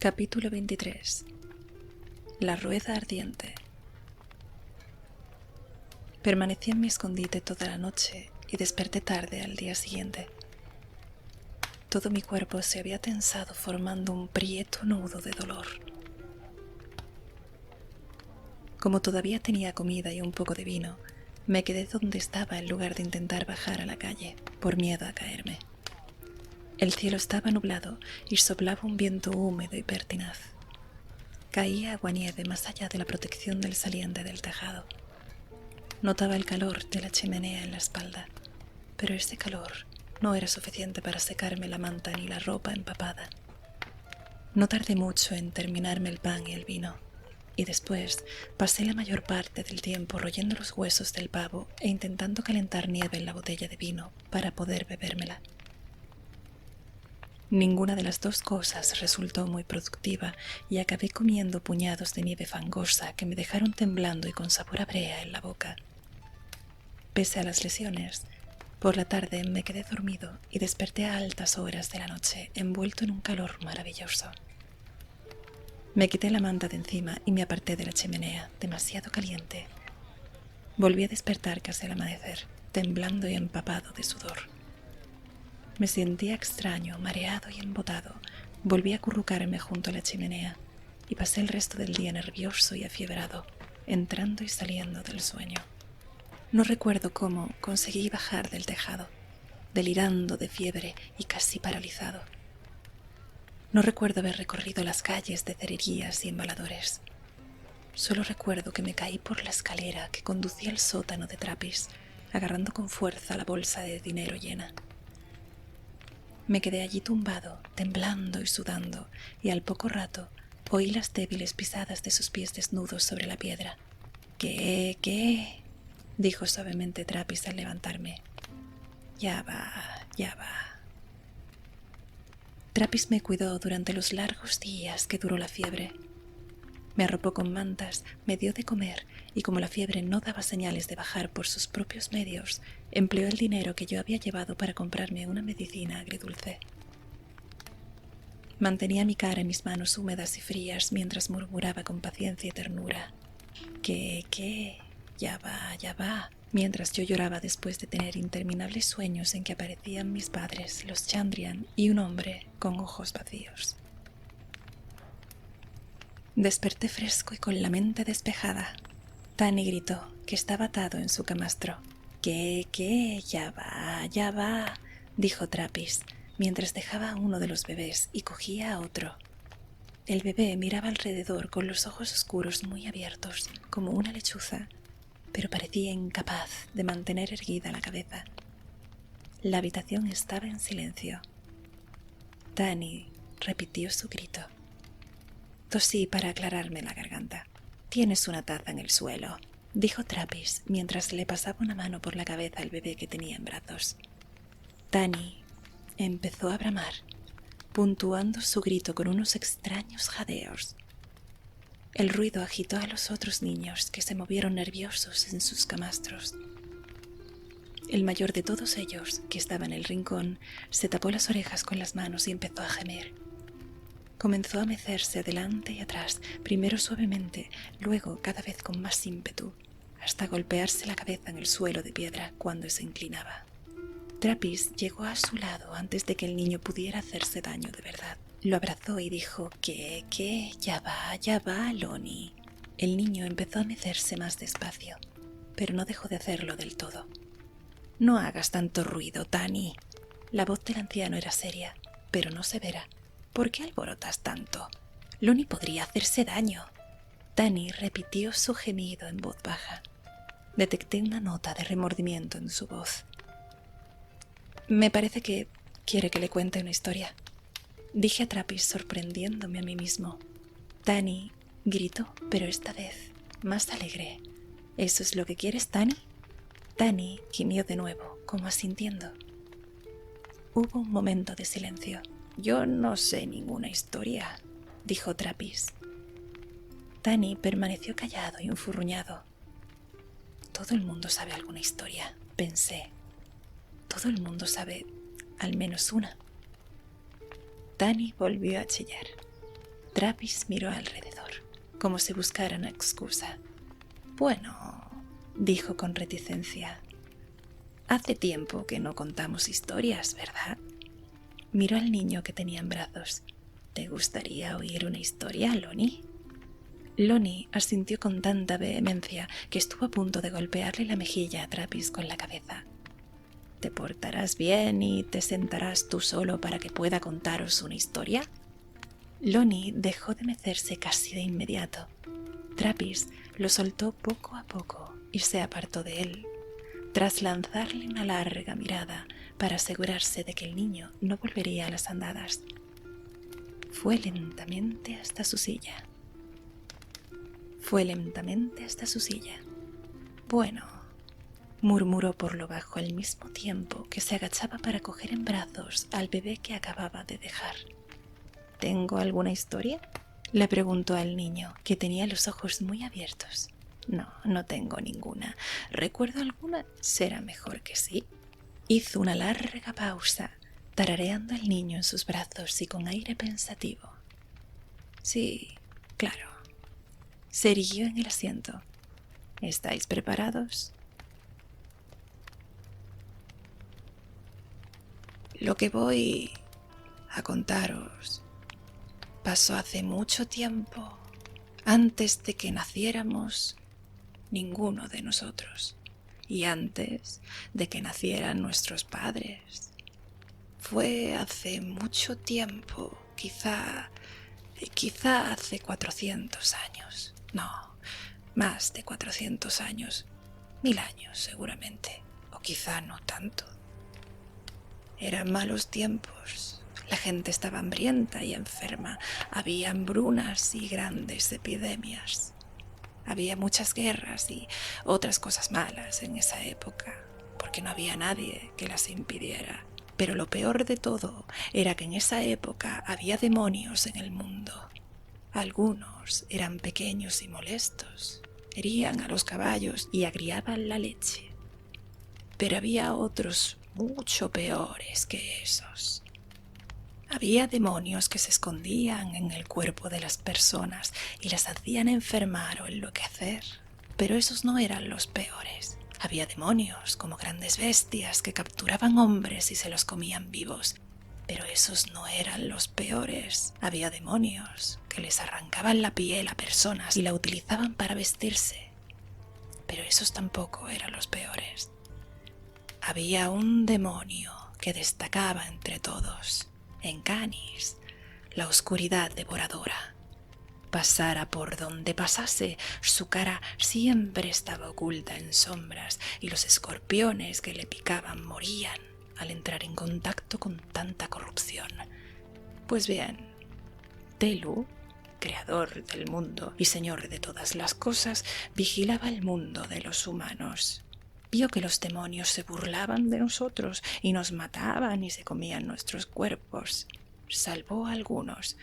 Capítulo 23. La rueda ardiente. Permanecí en mi escondite toda la noche y desperté tarde al día siguiente. Todo mi cuerpo se había tensado formando un prieto nudo de dolor. Como todavía tenía comida y un poco de vino, me quedé donde estaba en lugar de intentar bajar a la calle, por miedo a caerme. El cielo estaba nublado y soplaba un viento húmedo y pertinaz. Caía aguanieve más allá de la protección del saliente del tejado. Notaba el calor de la chimenea en la espalda, pero ese calor no era suficiente para secarme la manta ni la ropa empapada. No tardé mucho en terminarme el pan y el vino, y después pasé la mayor parte del tiempo royendo los huesos del pavo e intentando calentar nieve en la botella de vino para poder bebérmela. Ninguna de las dos cosas resultó muy productiva y acabé comiendo puñados de nieve fangosa que me dejaron temblando y con sabor a brea en la boca. Pese a las lesiones, por la tarde me quedé dormido y desperté a altas horas de la noche, envuelto en un calor maravilloso. Me quité la manta de encima y me aparté de la chimenea, demasiado caliente. Volví a despertar casi al amanecer, temblando y empapado de sudor. Me sentía extraño, mareado y embotado. Volví a acurrucarme junto a la chimenea y pasé el resto del día nervioso y afiebrado, entrando y saliendo del sueño. No recuerdo cómo conseguí bajar del tejado, delirando de fiebre y casi paralizado. No recuerdo haber recorrido las calles de cererías y embaladores. Solo recuerdo que me caí por la escalera que conducía al sótano de Trappist, agarrando con fuerza la bolsa de dinero llena. Me quedé allí tumbado, temblando y sudando, y al poco rato oí las débiles pisadas de sus pies desnudos sobre la piedra. ¿Qué? Dijo suavemente Trappist al levantarme. Ya va. Trappist me cuidó durante los largos días que duró la fiebre. Me arropó con mantas, me dio de comer y como la fiebre no daba señales de bajar por sus propios medios, empleó el dinero que yo había llevado para comprarme una medicina agridulce. Mantenía mi cara en mis manos húmedas y frías mientras murmuraba con paciencia y ternura. ¿Qué? Ya va. Mientras yo lloraba después de tener interminables sueños en que aparecían mis padres, los Chandrian y un hombre con ojos vacíos. Desperté fresco y con la mente despejada. Tani gritó que estaba atado en su camastro. ¿Qué? Ya va, dijo Trappist, mientras dejaba a uno de los bebés y cogía a otro. El bebé miraba alrededor con los ojos oscuros muy abiertos, como una lechuza, pero parecía incapaz de mantener erguida la cabeza. La habitación estaba en silencio. Tani repitió su grito. Tosí para aclararme la garganta. «Tienes una taza en el suelo», dijo Trappist mientras le pasaba una mano por la cabeza al bebé que tenía en brazos. Tani empezó a bramar, puntuando su grito con unos extraños jadeos. El ruido agitó a los otros niños que se movieron nerviosos en sus camastros. El mayor de todos ellos, que estaba en el rincón, se tapó las orejas con las manos y empezó a gemer. Comenzó a mecerse adelante y atrás, primero suavemente, luego cada vez con más ímpetu, hasta golpearse la cabeza en el suelo de piedra cuando se inclinaba. Trappist llegó a su lado antes de que el niño pudiera hacerse daño de verdad. Lo abrazó y dijo, ¿Qué? Ya va, Lonnie. El niño empezó a mecerse más despacio, pero no dejó de hacerlo del todo. No hagas tanto ruido, Tani. La voz del anciano era seria, pero no severa. ¿Por qué alborotas tanto? Lonnie podría hacerse daño. Tani repitió su gemido en voz baja. Detecté una nota de remordimiento en su voz. Me parece que quiere que le cuente una historia, dije a Trappist sorprendiéndome a mí mismo. Tani gritó, pero esta vez más alegre. ¿Eso es lo que quieres, Tani? Tani gimió de nuevo, como asintiendo. Hubo un momento de silencio. Yo no sé ninguna historia, dijo Trappist. Tani permaneció callado y enfurruñado. Todo el mundo sabe alguna historia, pensé. Todo el mundo sabe al menos una. Tani volvió a chillar. Trapis miró alrededor, como si buscara una excusa. Bueno, dijo con reticencia. Hace tiempo que no contamos historias, ¿verdad? Miró al niño que tenía en brazos. ¿Te gustaría oír una historia, Lonnie? Lonnie asintió con tanta vehemencia que estuvo a punto de golpearle la mejilla a Trapis con la cabeza. ¿Te portarás bien y te sentarás tú solo para que pueda contaros una historia? Lonnie dejó de mecerse casi de inmediato. Trapis lo soltó poco a poco y se apartó de él, tras lanzarle una larga mirada para asegurarse de que el niño no volvería a las andadas. Fue lentamente hasta su silla. Bueno, murmuró por lo bajo al mismo tiempo que se agachaba para coger en brazos al bebé que acababa de dejar. ¿Tengo alguna historia?, le preguntó al niño, que tenía los ojos muy abiertos. No, no tengo ninguna. ¿Recuerdo alguna? Será mejor que sí. Hizo una larga pausa, tarareando al niño en sus brazos y con aire pensativo. Sí, claro. Se irguió en el asiento. ¿Estáis preparados? Lo que voy a contaros pasó hace mucho tiempo, antes de que naciéramos ninguno de nosotros, y antes de que nacieran nuestros padres. Fue hace mucho tiempo, quizá hace 400 años. No, más de 400 años, 1000 años seguramente, o quizá no tanto. Eran malos tiempos. La gente estaba hambrienta y enferma. Había hambrunas y grandes epidemias. Había muchas guerras y otras cosas malas en esa época, porque no había nadie que las impidiera. Pero lo peor de todo era que en esa época había demonios en el mundo. Algunos eran pequeños y molestos, herían a los caballos y agriaban la leche. Pero había otros mucho peores que esos. Había demonios que se escondían en el cuerpo de las personas y las hacían enfermar o enloquecer. Pero esos no eran los peores. Había demonios como grandes bestias que capturaban hombres y se los comían vivos. Pero esos no eran los peores. Había demonios que les arrancaban la piel a personas y la utilizaban para vestirse. Pero esos tampoco eran los peores. Había un demonio que destacaba entre todos. En Canis, la oscuridad devoradora. Pasara por donde pasase, su cara siempre estaba oculta en sombras y los escorpiones que le picaban morían al entrar en contacto con tanta corrupción. Pues bien, Telu, creador del mundo y señor de todas las cosas, vigilaba el mundo de los humanos. Vio que los demonios se burlaban de nosotros y nos mataban y se comían nuestros cuerpos. Salvó a algunos,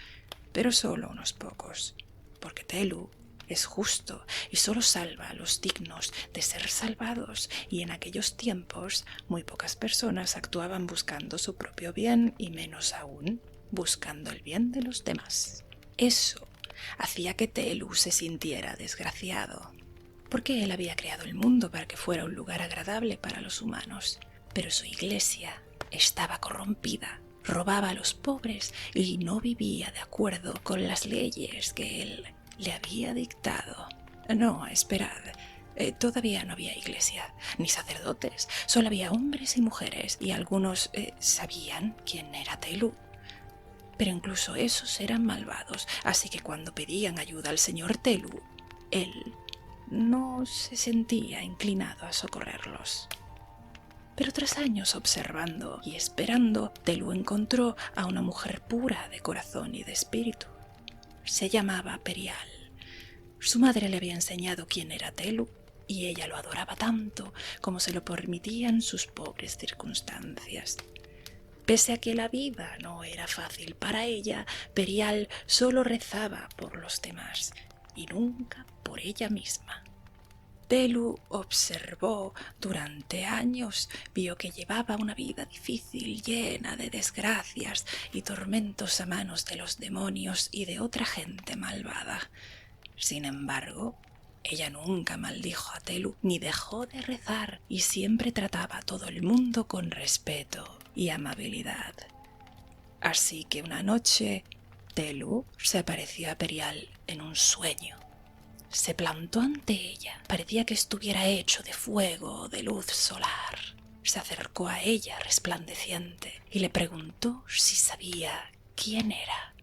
pero solo unos pocos, porque Telu es justo y solo salva a los dignos de ser salvados, y en aquellos tiempos muy pocas personas actuaban buscando su propio bien y menos aún buscando el bien de los demás. Eso hacía que Telu se sintiera desgraciado, porque él había creado el mundo para que fuera un lugar agradable para los humanos, pero su iglesia estaba corrompida, robaba a los pobres y no vivía de acuerdo con las leyes que él le había dictado. No, esperad, todavía no había iglesia, ni sacerdotes, solo había hombres y mujeres, y algunos sabían quién era Telu. Pero incluso esos eran malvados, así que cuando pedían ayuda al señor Telu, él no se sentía inclinado a socorrerlos. Pero tras años observando y esperando, Telu encontró a una mujer pura de corazón y de espíritu. Se llamaba Perial. Su madre le había enseñado quién era Telu, y ella lo adoraba tanto como se lo permitían sus pobres circunstancias. Pese a que la vida no era fácil para ella, Perial solo rezaba por los demás y nunca por ella misma. Telu observó durante años, vio que llevaba una vida difícil, llena de desgracias y tormentos a manos de los demonios y de otra gente malvada. Sin embargo, ella nunca maldijo a Telu ni dejó de rezar y siempre trataba a todo el mundo con respeto y amabilidad. Así que una noche, Telu se apareció a Perial en un sueño. Se plantó ante ella, parecía que estuviera hecho de fuego o de luz solar. Se acercó a ella resplandeciente y le preguntó si sabía quién era.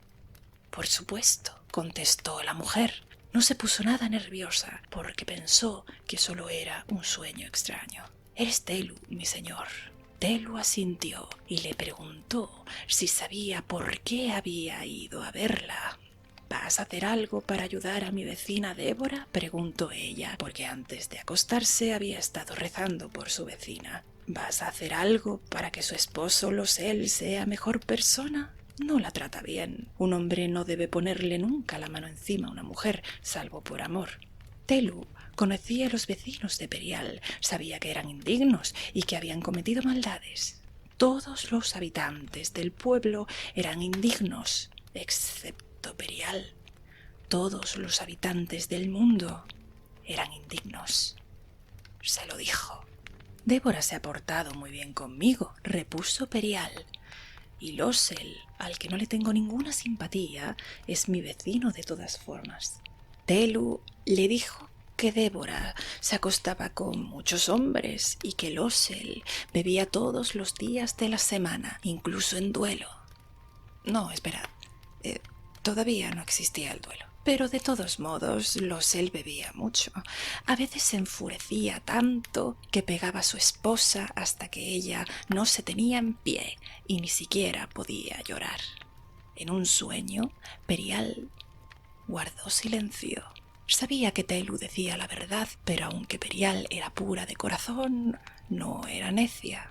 Por supuesto, contestó la mujer. No se puso nada nerviosa porque pensó que solo era un sueño extraño. «Eres Telu, mi señor». Telu asintió y le preguntó si sabía por qué había ido a verla. «¿Vas a hacer algo para ayudar a mi vecina Débora?», preguntó ella, porque antes de acostarse había estado rezando por su vecina. «¿Vas a hacer algo para que su esposo Losel sea mejor persona? No la trata bien. Un hombre no debe ponerle nunca la mano encima a una mujer, salvo por amor». Telu conocía a los vecinos de Perial, sabía que eran indignos y que habían cometido maldades. Todos los habitantes del pueblo eran indignos, excepto Perial. Todos los habitantes del mundo eran indignos. Se lo dijo. «Débora se ha portado muy bien conmigo», repuso Perial. «Y Losel, al que no le tengo ninguna simpatía, es mi vecino de todas formas». Telu le dijo que Débora se acostaba con muchos hombres y que Losel bebía todos los días de la semana, incluso en duelo. No, esperad, todavía no existía el duelo. Pero de todos modos, Losel bebía mucho. A veces se enfurecía tanto que pegaba a su esposa hasta que ella no se tenía en pie y ni siquiera podía llorar. En un sueño, Perial guardó silencio. Sabía que Telu decía la verdad, pero aunque Perial era pura de corazón, no era necia.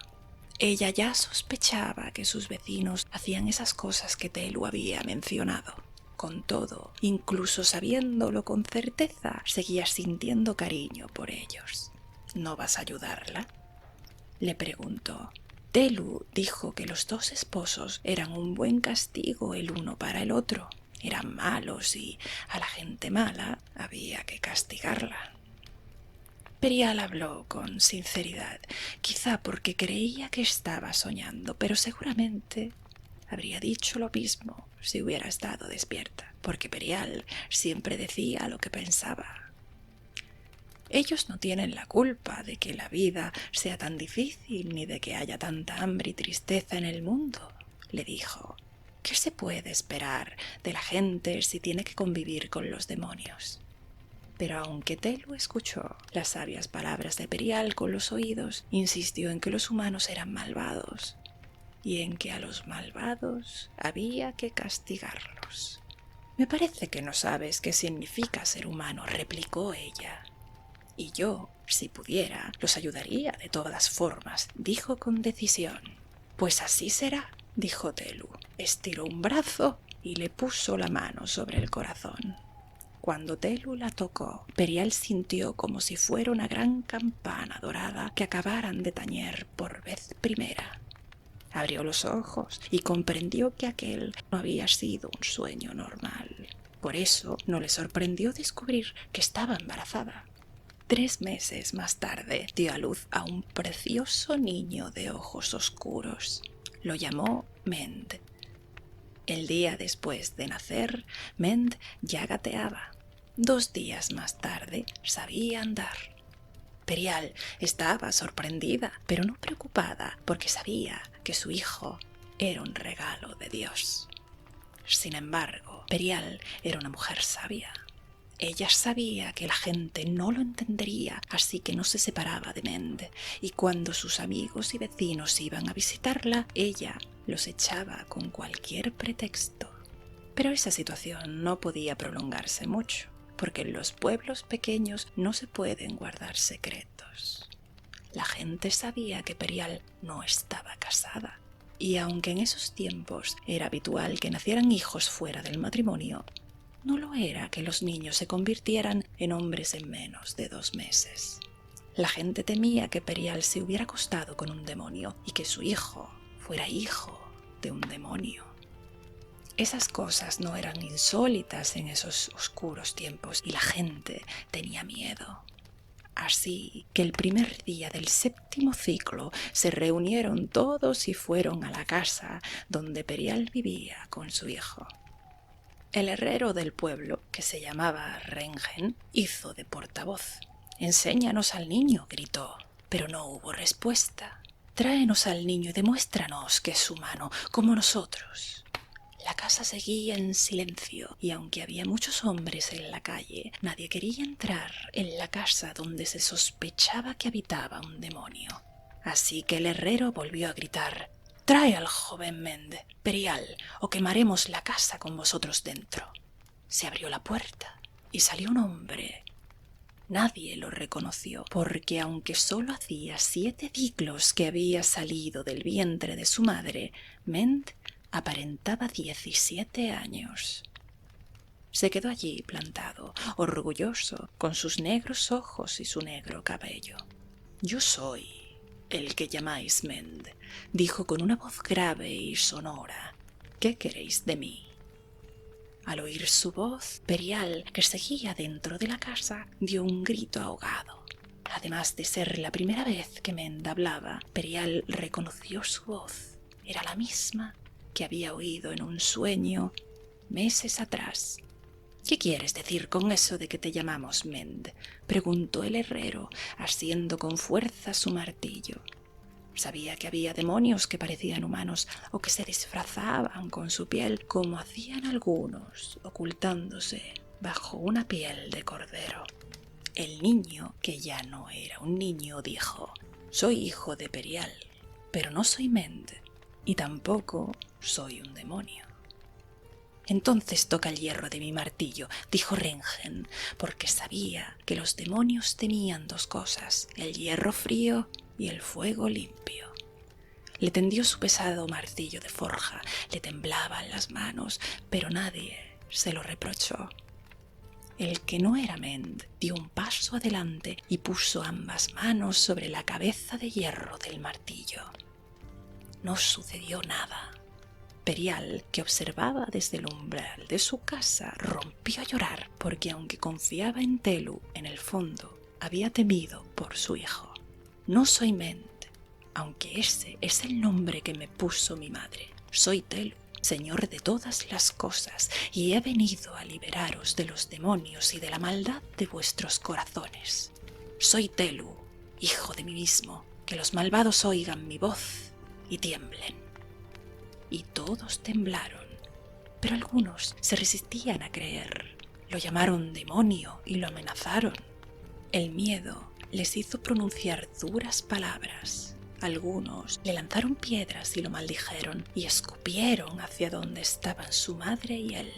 Ella ya sospechaba que sus vecinos hacían esas cosas que Telu había mencionado. Con todo, incluso sabiéndolo con certeza, seguía sintiendo cariño por ellos. «¿No vas a ayudarla?», le preguntó. Telu dijo que los dos esposos eran un buen castigo el uno para el otro. Eran malos y a la gente mala había que castigarla. Perial habló con sinceridad, quizá porque creía que estaba soñando, pero seguramente habría dicho lo mismo si hubiera estado despierta, porque Perial siempre decía lo que pensaba. «Ellos no tienen la culpa de que la vida sea tan difícil ni de que haya tanta hambre y tristeza en el mundo», le dijo. «¿Qué se puede esperar de la gente si tiene que convivir con los demonios?». Pero aunque Telu escuchó las sabias palabras de Perial con los oídos, insistió en que los humanos eran malvados y en que a los malvados había que castigarlos. «Me parece que no sabes qué significa ser humano», replicó ella. «Y yo, si pudiera, los ayudaría de todas formas», dijo con decisión. «Pues así será», dijo Telu. Estiró un brazo y le puso la mano sobre el corazón. Cuando Telu la tocó, Perial sintió como si fuera una gran campana dorada que acabaran de tañer por vez primera. Abrió los ojos y comprendió que aquel no había sido un sueño normal. Por eso no le sorprendió descubrir que estaba embarazada. 3 meses más tarde dio a luz a un precioso niño de ojos oscuros. Lo llamó Mend. El día después de nacer, Mend ya gateaba. 2 días más tarde sabía andar. Perial estaba sorprendida, pero no preocupada, porque sabía que su hijo era un regalo de Dios. Sin embargo, Perial era una mujer sabia. Ella sabía que la gente no lo entendería, así que no se separaba de Mend, y cuando sus amigos y vecinos iban a visitarla, ella los echaba con cualquier pretexto. Pero esa situación no podía prolongarse mucho, porque en los pueblos pequeños no se pueden guardar secretos. La gente sabía que Perial no estaba casada, y aunque en esos tiempos era habitual que nacieran hijos fuera del matrimonio, no lo era que los niños se convirtieran en hombres en menos de 2 meses. La gente temía que Perial se hubiera acostado con un demonio y que su hijo fuera hijo de un demonio. Esas cosas no eran insólitas en esos oscuros tiempos y la gente tenía miedo. Así que el primer día del 7º ciclo se reunieron todos y fueron a la casa donde Perial vivía con su hijo. El herrero del pueblo, que se llamaba Rengen, hizo de portavoz. «Enséñanos al niño», gritó, pero no hubo respuesta. «Tráenos al niño y demuéstranos que es humano, como nosotros». La casa seguía en silencio y aunque había muchos hombres en la calle, nadie quería entrar en la casa donde se sospechaba que habitaba un demonio. Así que el herrero volvió a gritar: «Trae al joven Mend, Perial, o quemaremos la casa con vosotros dentro». Se abrió la puerta y salió un hombre. Nadie lo reconoció, porque aunque solo hacía 7 ciclos que había salido del vientre de su madre, Mend aparentaba 17 años. Se quedó allí plantado, orgulloso, con sus negros ojos y su negro cabello. «Yo soy el que llamáis Mend», dijo con una voz grave y sonora. «¿Qué queréis de mí?» Al oír su voz, Perial, que seguía dentro de la casa, dio un grito ahogado. Además de ser la primera vez que Mend hablaba, Perial reconoció su voz. Era la misma que había oído en un sueño meses atrás. «¿Qué quieres decir con eso de que te llamamos Mend?», preguntó el herrero, asiendo con fuerza su martillo. Sabía que había demonios que parecían humanos o que se disfrazaban con su piel, como hacían algunos, ocultándose bajo una piel de cordero. El niño, que ya no era un niño, dijo: «Soy hijo de Perial, pero no soy Mend, y tampoco soy un demonio». «Entonces toca el hierro de mi martillo», dijo Rengen, porque sabía que los demonios tenían 2 cosas: el hierro frío y el fuego limpio. Le tendió su pesado martillo de forja, le temblaban las manos, pero nadie se lo reprochó. El que no era Mend dio un paso adelante y puso ambas manos sobre la cabeza de hierro del martillo. No sucedió nada. Perial, que observaba desde el umbral de su casa, rompió a llorar porque, aunque confiaba en Telu, en el fondo había temido por su hijo. «No soy Mend, aunque ese es el nombre que me puso mi madre. Soy Telu, señor de todas las cosas, y he venido a liberaros de los demonios y de la maldad de vuestros corazones. Soy Telu, hijo de mí mismo, que los malvados oigan mi voz y tiemblen». Y todos temblaron, pero algunos se resistían a creer. Lo llamaron demonio y lo amenazaron. El miedo les hizo pronunciar duras palabras. Algunos le lanzaron piedras y lo maldijeron y escupieron hacia donde estaban su madre y él.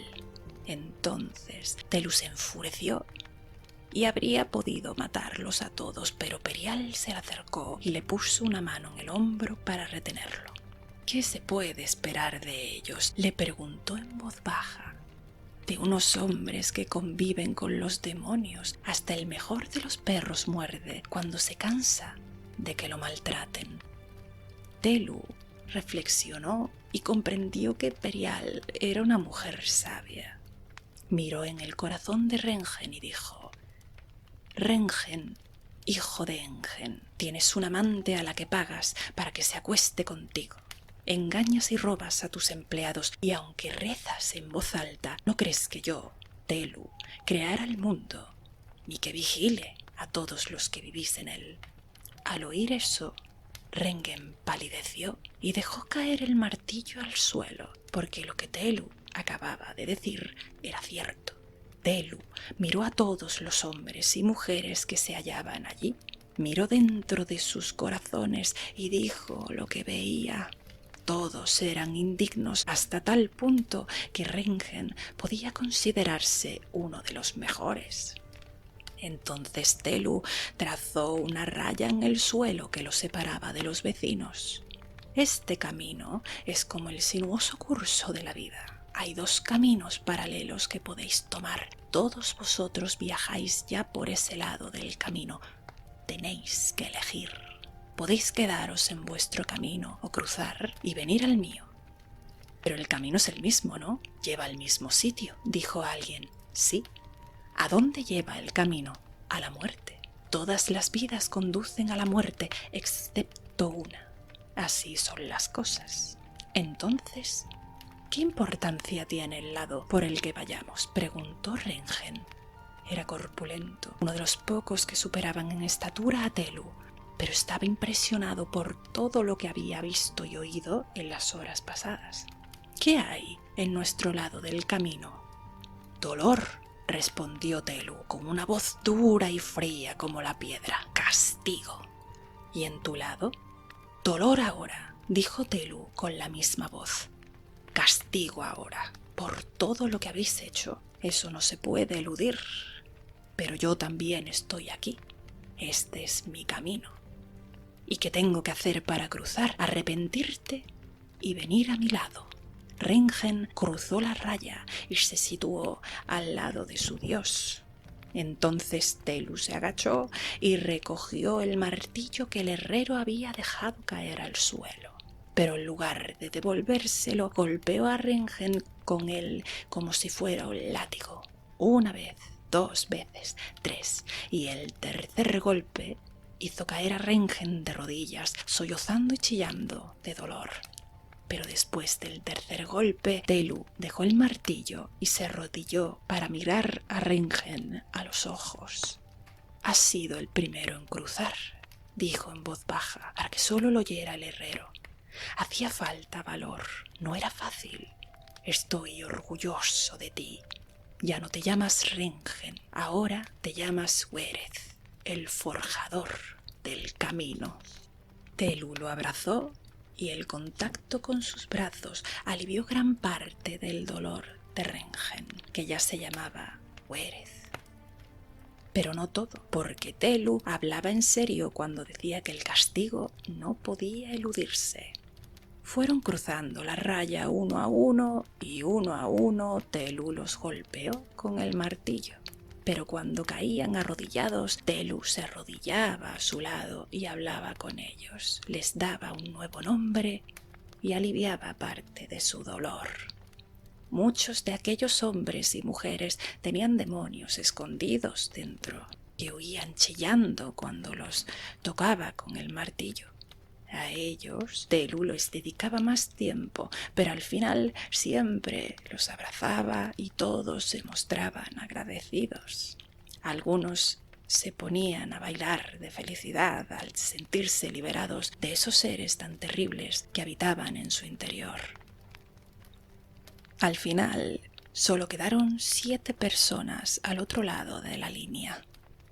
Entonces Telu se enfureció y habría podido matarlos a todos, pero Perial se le acercó y le puso una mano en el hombro para retenerlo. «¿Qué se puede esperar de ellos?», le preguntó en voz baja. «De unos hombres que conviven con los demonios. Hasta el mejor de los perros muerde cuando se cansa de que lo maltraten». Telu reflexionó y comprendió que Perial era una mujer sabia. Miró en el corazón de Rengen y dijo: «Rengen, hijo de Engen, tienes un amante a la que pagas para que se acueste contigo. Engañas y robas a tus empleados, y aunque rezas en voz alta, ¿no crees que yo, Telu, creara el mundo y que vigile a todos los que vivís en él?» Al oír eso, Rengen palideció y dejó caer el martillo al suelo, porque lo que Telu acababa de decir era cierto. Telu miró a todos los hombres y mujeres que se hallaban allí, miró dentro de sus corazones y dijo lo que veía. Todos eran indignos hasta tal punto que Rengen podía considerarse uno de los mejores. Entonces Telu trazó una raya en el suelo que lo separaba de los vecinos. «Este camino es como el sinuoso curso de la vida. hay 2 caminos paralelos que podéis tomar. Todos vosotros viajáis ya por ese lado del camino. Tenéis que elegir. Podéis quedaros en vuestro camino o cruzar y venir al mío. Pero el camino es el mismo, ¿no? Lleva al mismo sitio, dijo alguien. Sí. ¿A dónde lleva el camino? A la muerte. Todas las vidas conducen a la muerte, excepto una. Así son las cosas. Entonces, ¿qué importancia tiene el lado por el que vayamos?, preguntó Rengen. Era corpulento, uno de los pocos que superaban en estatura a Telu, pero estaba impresionado por todo lo que había visto y oído en las horas pasadas. ¿Qué hay en nuestro lado del camino? Dolor, respondió Telu con una voz dura y fría como la piedra. Castigo. ¿Y en tu lado? Dolor ahora, dijo Telu con la misma voz. Castigo ahora, por todo lo que habéis hecho. Eso no se puede eludir. Pero yo también estoy aquí. Este es mi camino. ¿Y qué tengo que hacer para cruzar? Arrepentirte y venir a mi lado. Rengen cruzó la raya y se situó al lado de su dios. Entonces Telu se agachó y recogió el martillo que el herrero había dejado caer al suelo. Pero en lugar de devolvérselo, golpeó a Rengen con él como si fuera un látigo. 1 vez, 2 veces, 3, y el tercer golpe hizo caer a Rengen de rodillas, sollozando y chillando de dolor. Pero después del tercer golpe, Telu dejó el martillo y se arrodilló para mirar a Rengen a los ojos. «Has sido el primero en cruzar», dijo en voz baja para que solo lo oyera el herrero. «Hacía falta valor, no era fácil. Estoy orgulloso de ti. Ya no te llamas Rengen, ahora te llamas Wérez, el forjador del camino». Telu lo abrazó y el contacto con sus brazos alivió gran parte del dolor de Rengen, que ya se llamaba Wérez. Pero no todo, porque Telu hablaba en serio cuando decía que el castigo no podía eludirse. Fueron cruzando la raya uno a uno y uno a uno Telu los golpeó con el martillo. Pero cuando caían arrodillados, Telu se arrodillaba a su lado y hablaba con ellos, les daba un nuevo nombre y aliviaba parte de su dolor. Muchos de aquellos hombres y mujeres tenían demonios escondidos dentro, que huían chillando cuando los tocaba con el martillo. A ellos Telu les dedicaba más tiempo, pero al final siempre los abrazaba y todos se mostraban agradecidos. Algunos se ponían a bailar de felicidad al sentirse liberados de esos seres tan terribles que habitaban en su interior. Al final solo quedaron 7 personas al otro lado de la línea.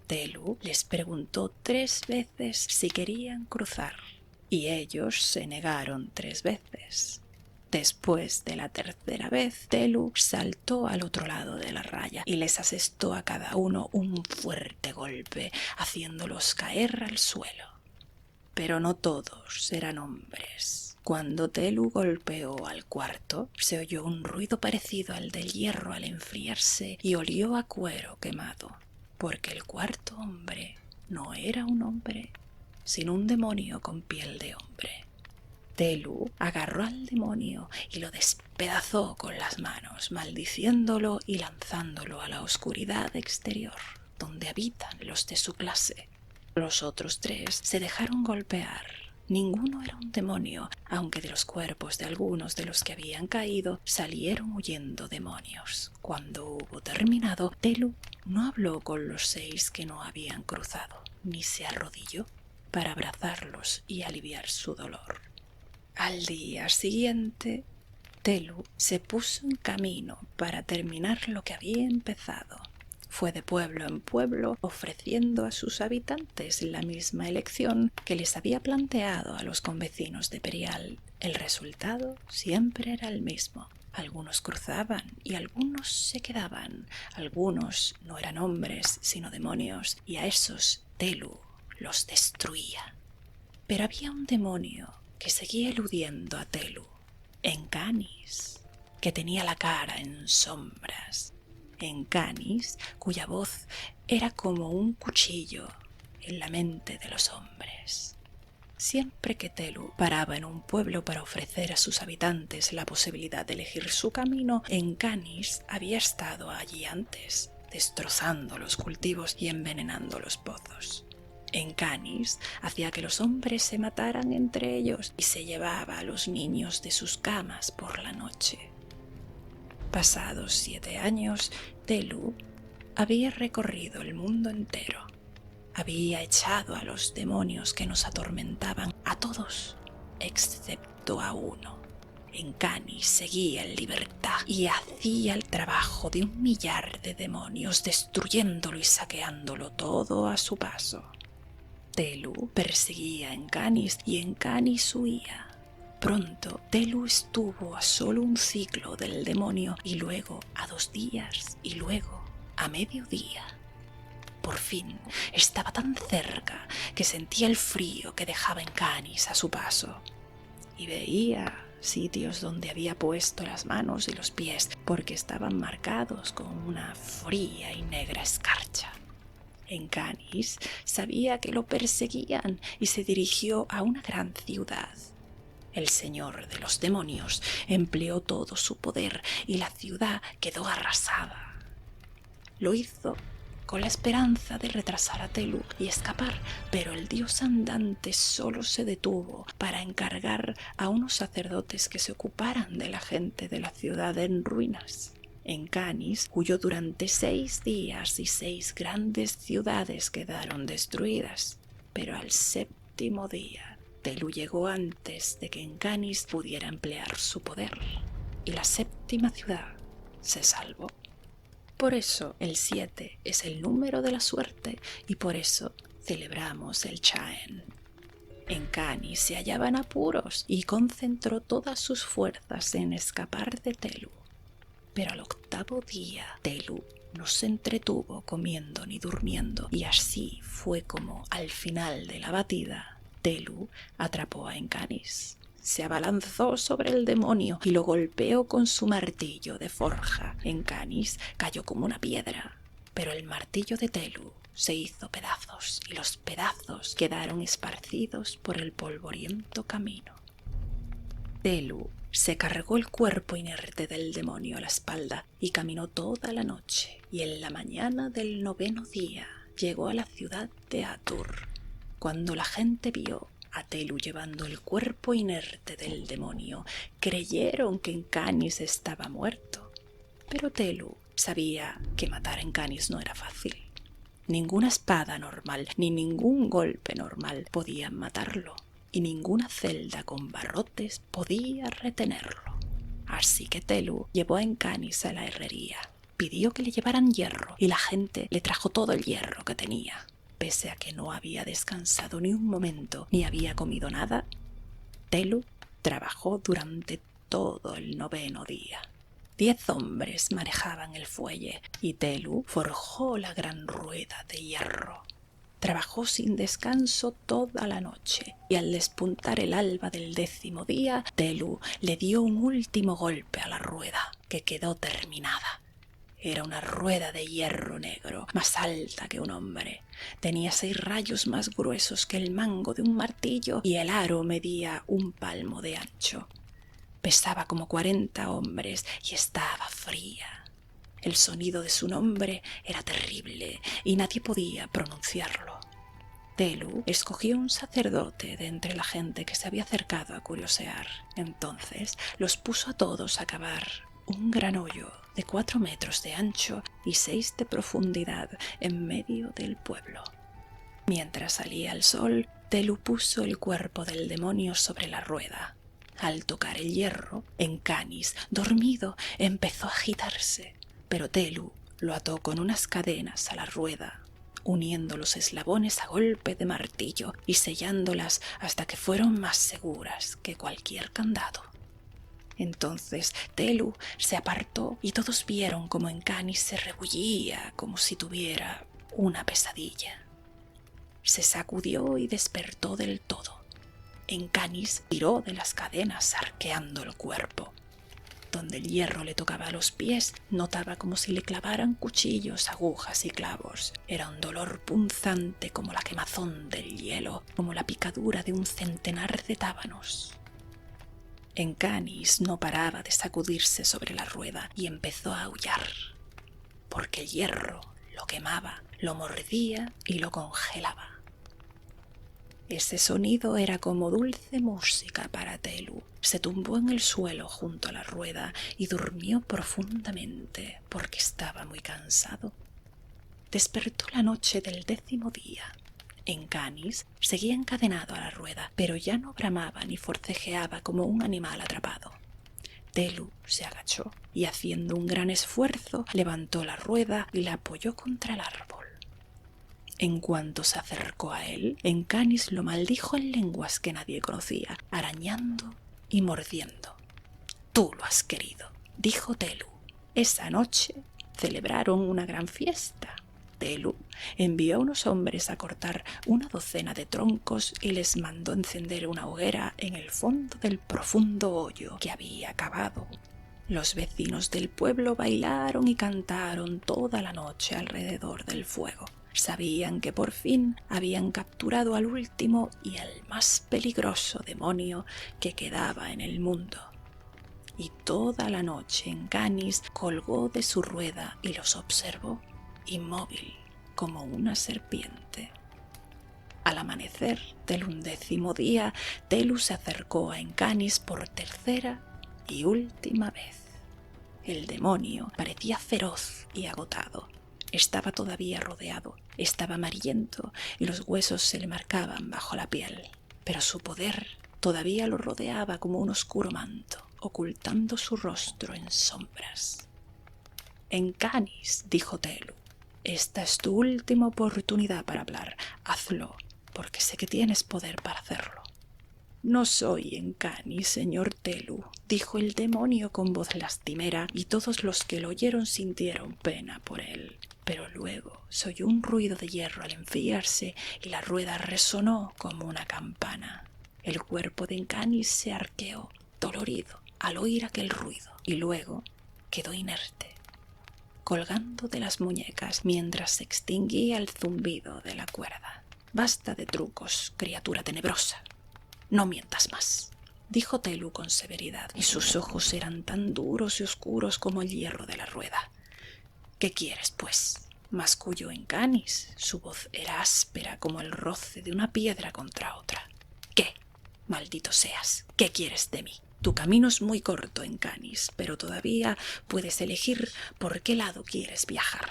Telu les preguntó 3 veces si querían cruzar, y ellos se negaron 3 veces. Después de la tercera vez, Telu saltó al otro lado de la raya y les asestó a cada uno un fuerte golpe, haciéndolos caer al suelo. Pero no todos eran hombres. Cuando Telu golpeó al cuarto, se oyó un ruido parecido al del hierro al enfriarse y olió a cuero quemado, porque el cuarto hombre no era un hombre, sino un demonio con piel de hombre. Telu agarró al demonio y lo despedazó con las manos, maldiciéndolo y lanzándolo a la oscuridad exterior, donde habitan los de su clase. Los otros 3 se dejaron golpear. Ninguno era un demonio, aunque de los cuerpos de algunos de los que habían caído salieron huyendo demonios. Cuando hubo terminado, Telu no habló con los 6 que no habían cruzado, ni se arrodilló para abrazarlos y aliviar su dolor. Al día siguiente, Telu se puso en camino para terminar lo que había empezado. Fue de pueblo en pueblo ofreciendo a sus habitantes la misma elección que les había planteado a los convecinos de Perial. El resultado siempre era el mismo. Algunos cruzaban y algunos se quedaban. Algunos no eran hombres sino demonios, y a esos Telu los destruía. Pero había un demonio que seguía eludiendo a Telu, Encanis, que tenía la cara en sombras. Encanis, cuya voz era como un cuchillo en la mente de los hombres. Siempre que Telu paraba en un pueblo para ofrecer a sus habitantes la posibilidad de elegir su camino, Encanis había estado allí antes, destrozando los cultivos y envenenando los pozos. Encanis hacía que los hombres se mataran entre ellos y se llevaba a los niños de sus camas por la noche. Pasados 7 años, Telu había recorrido el mundo entero. Había echado a los demonios que nos atormentaban, a todos, excepto a uno. Encanis seguía en libertad y hacía el trabajo de 1.000.000 de demonios, destruyéndolo y saqueándolo todo a su paso. Telu perseguía a Encanis y Encanis huía. Pronto, Telu estuvo a solo un ciclo del demonio y luego a 2 días y luego a mediodía. Por fin estaba tan cerca que sentía el frío que dejaba Encanis a su paso y veía sitios donde había puesto las manos y los pies porque estaban marcados con una fría y negra escarcha. Encanis sabía que lo perseguían y se dirigió a una gran ciudad. El señor de los demonios empleó todo su poder y la ciudad quedó arrasada. Lo hizo con la esperanza de retrasar a Telu y escapar, pero el dios andante solo se detuvo para encargar a unos sacerdotes que se ocuparan de la gente de la ciudad en ruinas. Encanis huyó durante 6 días y 6 grandes ciudades quedaron destruidas, pero al 7.º día Telu llegó antes de que Encanis pudiera emplear su poder y la 7ª ciudad se salvó. Por eso el 7 es el número de la suerte y por eso celebramos el Chaen. Encanis se hallaba en apuros y concentró todas sus fuerzas en escapar de Telu. Pero al 8.º día, Telu no se entretuvo comiendo ni durmiendo y así fue como, al final de la batida, Telu atrapó a Encanis. Se abalanzó sobre el demonio y lo golpeó con su martillo de forja. Encanis cayó como una piedra, pero el martillo de Telu se hizo pedazos y los pedazos quedaron esparcidos por el polvoriento camino. Telu se cargó el cuerpo inerte del demonio a la espalda y caminó toda la noche, y en la mañana del 9.º día llegó a la ciudad de Atur. Cuando la gente vio a Telu llevando el cuerpo inerte del demonio, creyeron que Encanis estaba muerto. Pero Telu sabía que matar a Encanis no era fácil. Ninguna espada normal ni ningún golpe normal podían matarlo, y ninguna celda con barrotes podía retenerlo. Así que Telu llevó a Encanis a la herrería, pidió que le llevaran hierro y la gente le trajo todo el hierro que tenía. Pese a que no había descansado ni un momento ni había comido nada, Telu trabajó durante todo el 9.º día. 10 hombres manejaban el fuelle y Telu forjó la gran rueda de hierro. Trabajó sin descanso toda la noche y al despuntar el alba del 10.º día, Telu le dio un último golpe a la rueda, que quedó terminada. Era una rueda de hierro negro, más alta que un hombre. Tenía 6 rayos más gruesos que el mango de un martillo y el aro medía 1 palmo de ancho. Pesaba como 40 hombres y estaba fría. El sonido de su nombre era terrible y nadie podía pronunciarlo. Telu escogió un sacerdote de entre la gente que se había acercado a curiosear. Entonces los puso a todos a cavar un gran hoyo de 4 metros de ancho y 6 de profundidad en medio del pueblo. Mientras salía el sol, Telu puso el cuerpo del demonio sobre la rueda. Al tocar el hierro, Encanis, dormido, empezó a agitarse, pero Telu lo ató con unas cadenas a la rueda, uniendo los eslabones a golpe de martillo y sellándolas hasta que fueron más seguras que cualquier candado. Entonces Telu se apartó y todos vieron cómo Encanis se rebullía como si tuviera una pesadilla. Se sacudió y despertó del todo. Encanis tiró de las cadenas arqueando el cuerpo. Donde el hierro le tocaba a los pies, notaba como si le clavaran cuchillos, agujas y clavos. Era un dolor punzante como la quemazón del hielo, como la picadura de un centenar de tábanos. Encanis no paraba de sacudirse sobre la rueda y empezó a aullar, porque el hierro lo quemaba, lo mordía y lo congelaba. Ese sonido era como dulce música para Telu. Se tumbó en el suelo junto a la rueda y durmió profundamente porque estaba muy cansado. Despertó la noche del 10º día. Encanis seguía encadenado a la rueda, pero ya no bramaba ni forcejeaba como un animal atrapado. Telu se agachó y, haciendo un gran esfuerzo, levantó la rueda y la apoyó contra el árbol. En cuanto se acercó a él, Encanis lo maldijo en lenguas que nadie conocía, arañando y mordiendo. «Tú lo has querido», dijo Telu. Esa noche celebraron una gran fiesta. Telu envió a unos hombres a cortar una docena de troncos y les mandó encender una hoguera en el fondo del profundo hoyo que había cavado. Los vecinos del pueblo bailaron y cantaron toda la noche alrededor del fuego. Sabían que por fin habían capturado al último y al más peligroso demonio que quedaba en el mundo. Y toda la noche Encanis colgó de su rueda y los observó, inmóvil como una serpiente. Al amanecer del 11º día, Telu se acercó a Encanis por tercera y última vez. El demonio parecía feroz y agotado. Estaba todavía rodeado, estaba amarillento y los huesos se le marcaban bajo la piel. Pero su poder todavía lo rodeaba como un oscuro manto, ocultando su rostro en sombras. «Encanis», dijo Telu, «esta es tu última oportunidad para hablar. Hazlo, porque sé que tienes poder para hacerlo». «No soy Encanis, señor Telu», dijo el demonio con voz lastimera, y todos los que lo oyeron sintieron pena por él. Pero luego se oyó un ruido de hierro al enfriarse y la rueda resonó como una campana. El cuerpo de Encanis se arqueó, dolorido, al oír aquel ruido, y luego quedó inerte, colgando de las muñecas mientras se extinguía el zumbido de la cuerda. «Basta de trucos, criatura tenebrosa. No mientas más», dijo Telu con severidad, y sus ojos eran tan duros y oscuros como el hierro de la rueda. «¿Qué quieres, pues?», masculló Encanis. Su voz era áspera como el roce de una piedra contra otra. «¿Qué? Maldito seas, ¿qué quieres de mí? Tu camino es muy corto, Encanis, pero todavía puedes elegir por qué lado quieres viajar».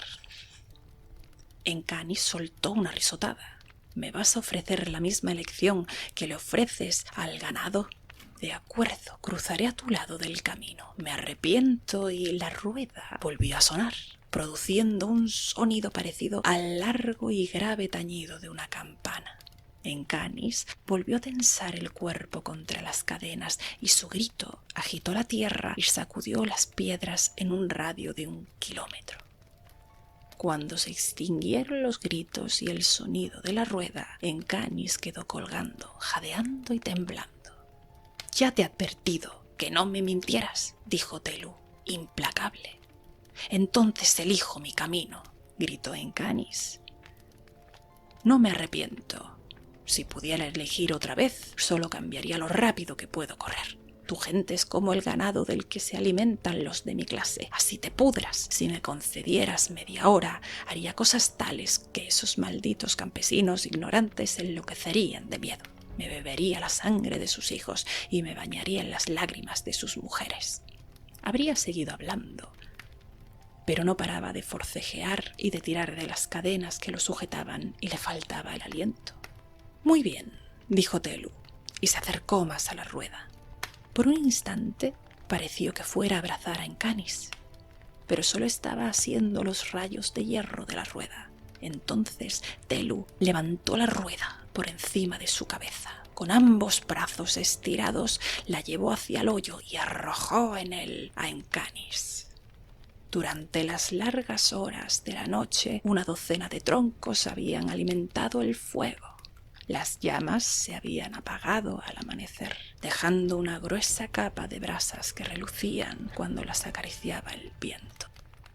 Encanis soltó una risotada. «¿Me vas a ofrecer la misma elección que le ofreces al ganado? De acuerdo, cruzaré a tu lado del camino. Me arrepiento». Y la rueda volvió a sonar, produciendo un sonido parecido al largo y grave tañido de una campana. Encanis volvió a tensar el cuerpo contra las cadenas y su grito agitó la tierra y sacudió las piedras en un radio de 1 kilómetro. Cuando se extinguieron los gritos y el sonido de la rueda, Encanis quedó colgando, jadeando y temblando. «Ya te he advertido que no me mintieras», dijo Telu, implacable. «Entonces elijo mi camino», gritó Encanis. «No me arrepiento. Si pudiera elegir otra vez, solo cambiaría lo rápido que puedo correr. Tu gente es como el ganado del que se alimentan los de mi clase. Así te pudras. Si me concedieras media hora, haría cosas tales que esos malditos campesinos ignorantes enloquecerían de miedo. Me bebería la sangre de sus hijos y me bañaría en las lágrimas de sus mujeres». Habría seguido hablando, pero no paraba de forcejear y de tirar de las cadenas que lo sujetaban y le faltaba el aliento. «Muy bien», dijo Telu, y se acercó más a la rueda. Por un instante pareció que fuera a abrazar a Encanis, pero solo estaba asiendo los rayos de hierro de la rueda. Entonces Telu levantó la rueda por encima de su cabeza. Con ambos brazos estirados la llevó hacia el hoyo y arrojó en él a Encanis. Durante las largas horas de la noche, una docena de troncos habían alimentado el fuego. Las llamas se habían apagado al amanecer, dejando una gruesa capa de brasas que relucían cuando las acariciaba el viento.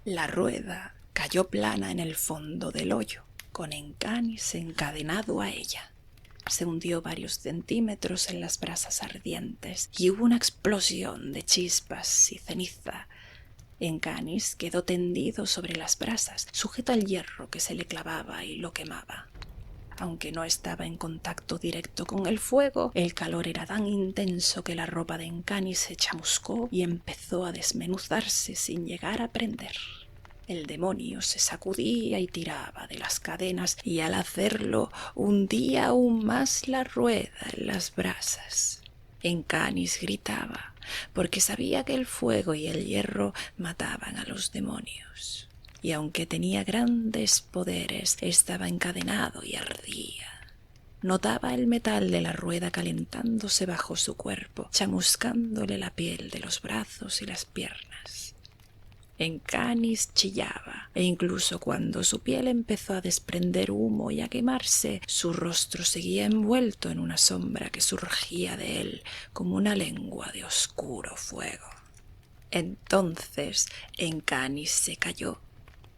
La rueda cayó plana en el fondo del hoyo, con Encanis encadenado a ella. Se hundió varios centímetros en las brasas ardientes y hubo una explosión de chispas y ceniza. Encanis quedó tendido sobre las brasas, sujeto al hierro que se le clavaba y lo quemaba. Aunque no estaba en contacto directo con el fuego, el calor era tan intenso que la ropa de Encanis se chamuscó y empezó a desmenuzarse sin llegar a prender. El demonio se sacudía y tiraba de las cadenas y al hacerlo hundía aún más la rueda en las brasas. Encanis gritaba porque sabía que el fuego y el hierro mataban a los demonios. Y aunque tenía grandes poderes, estaba encadenado y ardía. Notaba el metal de la rueda calentándose bajo su cuerpo, chamuscándole la piel de los brazos y las piernas. Encanis chillaba, e incluso cuando su piel empezó a desprender humo y a quemarse, su rostro seguía envuelto en una sombra que surgía de él como una lengua de oscuro fuego. Entonces Encanis se cayó,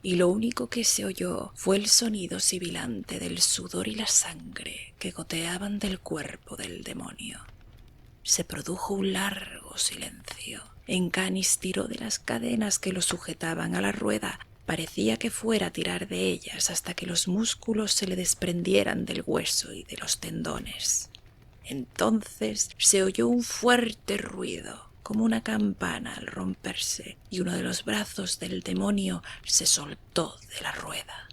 y lo único que se oyó fue el sonido sibilante del sudor y la sangre que goteaban del cuerpo del demonio. Se produjo un largo silencio. Encanis tiró de las cadenas que lo sujetaban a la rueda. Parecía que fuera a tirar de ellas hasta que los músculos se le desprendieran del hueso y de los tendones. Entonces se oyó un fuerte ruido, como una campana al romperse, y uno de los brazos del demonio se soltó de la rueda.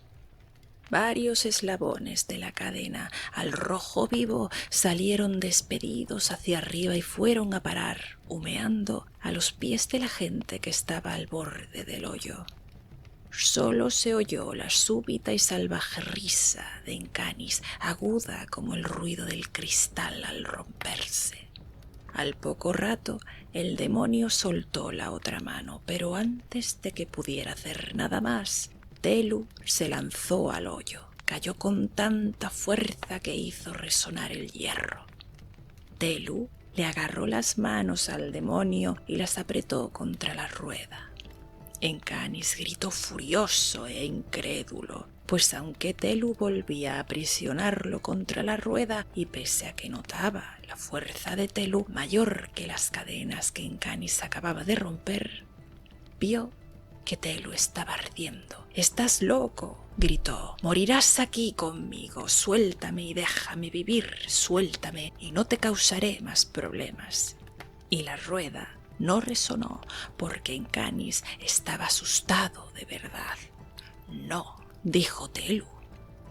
Varios eslabones de la cadena al rojo vivo salieron despedidos hacia arriba y fueron a parar, humeando, a los pies de la gente que estaba al borde del hoyo. Solo se oyó la súbita y salvaje risa de Encanis, aguda como el ruido del cristal al romperse. Al poco rato, el demonio soltó la otra mano, pero antes de que pudiera hacer nada más, Telu se lanzó al hoyo. Cayó con tanta fuerza que hizo resonar el hierro. Telu le agarró las manos al demonio y las apretó contra la rueda. Encanis gritó furioso e incrédulo, pues aunque Telu volvía a aprisionarlo contra la rueda y pese a que notaba la fuerza de Telu mayor que las cadenas que Encanis acababa de romper, vio que Telu estaba ardiendo. «¡Estás loco!», gritó. «Morirás aquí conmigo. Suéltame y déjame vivir. Suéltame y no te causaré más problemas». Y la rueda no resonó porque Encanis estaba asustado de verdad. «No», dijo Telu,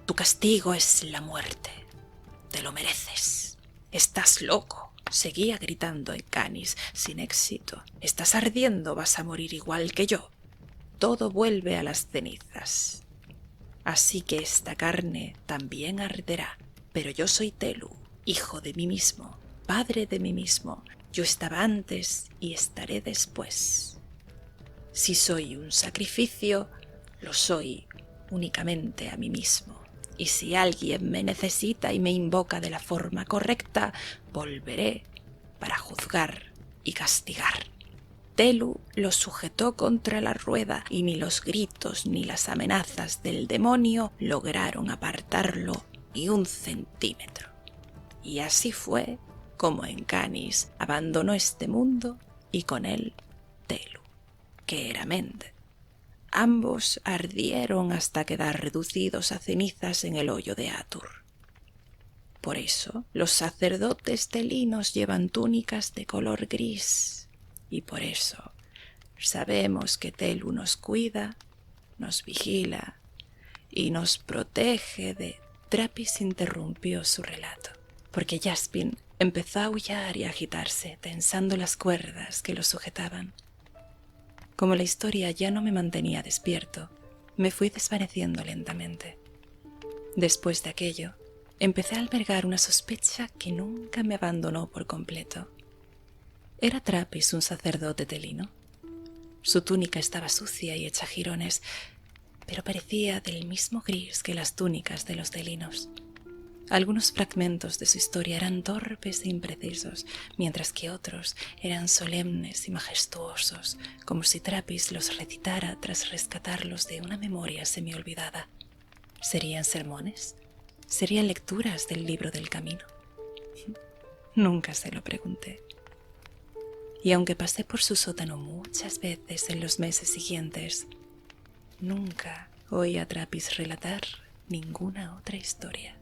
«tu castigo es la muerte. Te lo mereces». «Estás loco», seguía gritando Encanis sin éxito. «Estás ardiendo, vas a morir igual que yo. Todo vuelve a las cenizas. Así que esta carne también arderá. Pero yo soy Telu, hijo de mí mismo, padre de mí mismo. Yo estaba antes y estaré después. Si soy un sacrificio, lo soy únicamente a mí mismo. Y si alguien me necesita y me invoca de la forma correcta, volveré para juzgar y castigar». Telu lo sujetó contra la rueda y ni los gritos ni las amenazas del demonio lograron apartarlo ni un centímetro. Y así fue como Encanis abandonó este mundo y con él Telu, que era Mende. Ambos ardieron hasta quedar reducidos a cenizas en el hoyo de Atur. Por eso los sacerdotes telinos llevan túnicas de color gris. Y por eso sabemos que Telu nos cuida, nos vigila y nos protege de... Trapis interrumpió su relato, porque Jaspin empezó a aullar y a agitarse, tensando las cuerdas que lo sujetaban. Como la historia ya no me mantenía despierto, me fui desvaneciendo lentamente. Después de aquello, empecé a albergar una sospecha que nunca me abandonó por completo. ¿Era Trapis un sacerdote telino? Su túnica estaba sucia y hecha jirones, pero parecía del mismo gris que las túnicas de los telinos. Algunos fragmentos de su historia eran torpes e imprecisos, mientras que otros eran solemnes y majestuosos, como si Trappist los recitara tras rescatarlos de una memoria semiolvidada. ¿Serían sermones? ¿Serían lecturas del libro del camino? Nunca se lo pregunté. Y aunque pasé por su sótano muchas veces en los meses siguientes, nunca oí a Trappist relatar ninguna otra historia.